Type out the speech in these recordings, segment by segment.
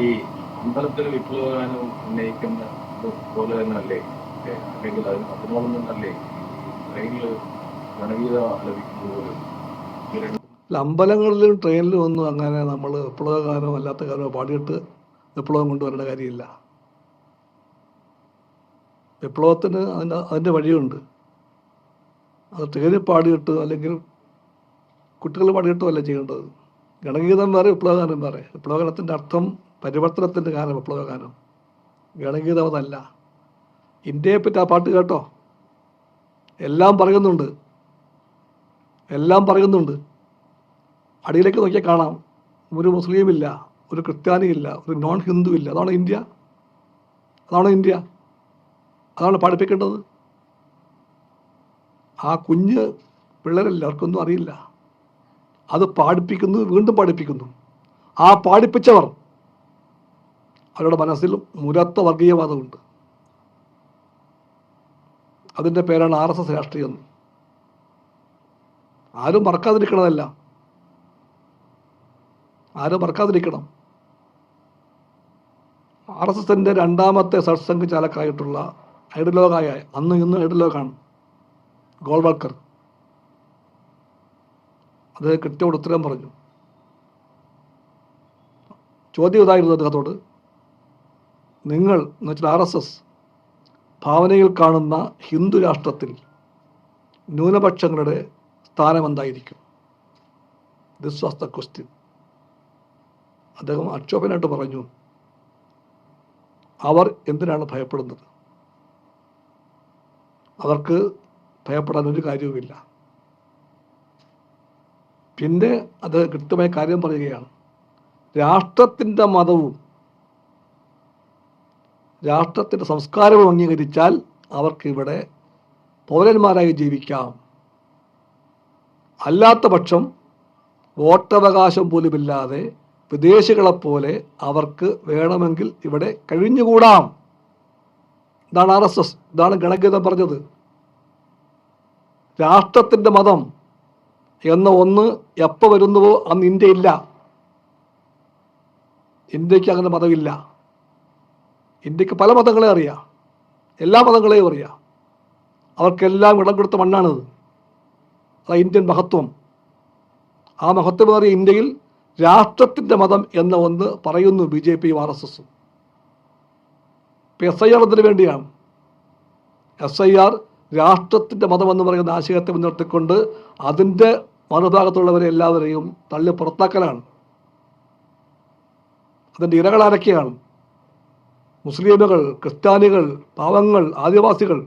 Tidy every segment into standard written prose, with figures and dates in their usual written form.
ഈ അമ്പലത്തിൽ വിപ്ലവഗാനം ഉന്നയിക്കുന്ന പോലെ തന്നെ അല്ലേ, അല്ലെങ്കിൽ അതിനോടൊന്നും തന്നെ ട്രെയിനിൽ ഗണഗീതം ആലപിക്കുന്നത് പോലും അല്ല, അമ്പലങ്ങളിലും ട്രെയിനിലും ഒന്നും അങ്ങനെ നമ്മൾ വിപ്ലവഗാനമോ അല്ലാത്ത ഗാനമോ പാടിയിട്ട് വിപ്ലവം കൊണ്ടുവരേണ്ട കാര്യമില്ല. വിപ്ലവത്തിന് അതിൻ്റെ വഴിയുണ്ട്. അത് ട്രെയിനിൽ പാടിയിട്ട് അല്ലെങ്കിൽ കുട്ടികൾ പാടിയിട്ടും അല്ല ചെയ്യേണ്ടത്. ഗണഗീതം വേറെ, വിപ്ലവഗാനം വേറെ. വിപ്ലവഗാനത്തിൻ്റെ അർത്ഥം പരിവർത്തനത്തിൻ്റെ ഗാനം വിപ്ലവഗാനം, ഗണഗീതം അതല്ല. ഇന്ത്യയെ പറ്റി ആ പാട്ട് കേട്ടോ, എല്ലാം പറയുന്നുണ്ട്, എല്ലാം പറയുന്നുണ്ട്. അടിയിലേക്ക് നോക്കിയാൽ കാണാം, ഒരു മുസ്ലിമില്ല, ഒരു ക്രിസ്ത്യാനിയില്ല, ഒരു നോൺ ഹിന്ദു ഇല്ല. അതാണോ ഇന്ത്യ? അതാണോ ഇന്ത്യ? അതാണ് പഠിപ്പിക്കേണ്ടത്. ആ കുഞ്ഞ് പിള്ളേരല്ല, അവർക്കൊന്നും അറിയില്ല. അത് പാടിപ്പിക്കുന്നു, വീണ്ടും പാടിപ്പിക്കുന്നു. ആ പാടിപ്പിച്ചവർ, അവരുടെ മനസ്സിൽ മുരത്ത വർഗീയവാദമുണ്ട്. അതിൻ്റെ പേരാണ് RSS രാഷ്ട്രീയം. ആരും മറക്കാതിരിക്കണതല്ല, ആരും മറക്കാതിരിക്കണം. RSSൻ്റെ രണ്ടാമത്തെ സത്സംഗ ചാലക്കായിട്ടുള്ള ഐഡലോഗായ, അന്ന് ഇന്ന് ഐഡലോഗാണ് ഗോൾവൽക്കർ. അത് കൃത്യമായിട്ട് ഉത്തരം പറഞ്ഞു. ചോദ്യം ഇതായിരുന്നു അദ്ദേഹത്തോട്, നിങ്ങൾ എന്ന് വെച്ചാൽ RSS ഭാവനയിൽ കാണുന്ന ഹിന്ദു രാഷ്ട്രത്തിൽ ന്യൂനപക്ഷങ്ങളുടെ സ്ഥാനം എന്തായിരിക്കും? This was the question. അദ്ദേഹം അക്ഷോഭനായിട്ട് പറഞ്ഞു, അവർ എന്തിനാണ് ഭയപ്പെടുന്നത്? അവർക്ക് ഭയപ്പെടാൻ ഒരു കാര്യവുമില്ല. പിന്നെ അത് കൃത്യമായ കാര്യം പറയുകയാണ്, രാഷ്ട്രത്തിൻ്റെ മതവും രാഷ്ട്രത്തിൻ്റെ സംസ്കാരവും അംഗീകരിച്ചാൽ അവർക്കിവിടെ പൗരന്മാരായി ജീവിക്കാം. അല്ലാത്ത പക്ഷം വോട്ടവകാശം പോലുമില്ലാതെ വിദേശികളെപ്പോലെ അവർക്ക് വേണമെങ്കിൽ ഇവിടെ കഴിഞ്ഞുകൂടാം. ഇതാണ് RSS, ഇതാണ് ഗണഗീതം പറഞ്ഞത്. രാഷ്ട്രത്തിൻ്റെ മതം എന്ന ഒന്ന് എപ്പോൾ വരുന്നുവോ അന്ന് ഇന്ത്യ ഇല്ല. ഇന്ത്യക്ക് അങ്ങനെ മതമില്ല. ഇന്ത്യക്ക് പല മതങ്ങളെ അറിയാം, എല്ലാ മതങ്ങളെയും അറിയാം. അവർക്കെല്ലാം ഇടം കൊടുത്ത മണ്ണാണിത്. അതാ ഇന്ത്യൻ മഹത്വം. ആ മഹത്വമേറിയ ഇന്ത്യയിൽ രാഷ്ട്രത്തിൻ്റെ മതം എന്ന ഒന്ന് പറയുന്നു BJPയും RSSും. ഇപ്പം SIR അതിനു വേണ്ടിയാണ്. SIR രാഷ്ട്രത്തിൻ്റെ മതം എന്ന് പറയുന്ന ആശയത്തെ മുൻനിർത്തിക്കൊണ്ട് അതിൻ്റെ മറുഭാഗത്തുള്ളവരെ എല്ലാവരെയും തള്ളി പുറത്താക്കലാണ്. അതിൻ്റെ ഇരകളാരൊക്കെയാണ്? മുസ്ലിമുകൾ, ക്രിസ്ത്യാനികൾ, പാവങ്ങൾ, ആദിവാസികൾ,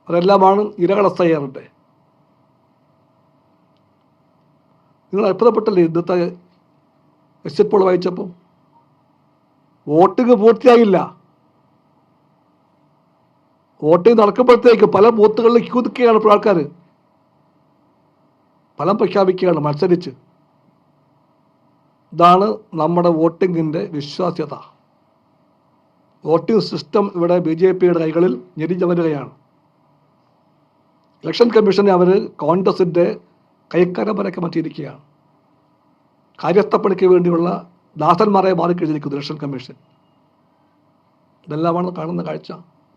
അതെല്ലാമാണ് ഇരകൾ SIRൻ്റെ. നിങ്ങൾ അത്ഭുതപ്പെട്ടല്ലേ ഇന്നത്തെ എക്സിറ്റ് പോൾ വായിച്ചപ്പോൾ? വോട്ടിംഗ് പൂർത്തിയായില്ല. വോട്ടിംഗ് നടക്കുമ്പോഴത്തേക്ക് പല ബൂത്തുകളിൽ ക്യൂ നിൽക്കുകയാണ് ഇപ്പോൾ ആൾക്കാർ. ഫലം പ്രഖ്യാപിക്കുകയാണ് മത്സരിച്ച്. ഇതാണ് നമ്മുടെ വോട്ടിങ്ങിൻ്റെ വിശ്വാസ്യത. വോട്ടിംഗ് സിസ്റ്റം ഇവിടെ BJPയുടെ കൈകളിൽ ഞെരിഞ്ഞമരുകയാണ്. ഇലക്ഷൻ കമ്മീഷനെ അവർ കോൺഗ്രസിൻ്റെ കൈക്കരമ്പരയ്ക്ക് മാറ്റിയിരിക്കുകയാണ്. കാര്യസ്ഥപ്പണിക്ക് വേണ്ടിയുള്ള ദാസന്മാരെ മാറിക്കഴിഞ്ഞിരിക്കുന്നു ഇലക്ഷൻ കമ്മീഷൻ. ഇതെല്ലാമാണ് കാണുന്ന കാഴ്ച.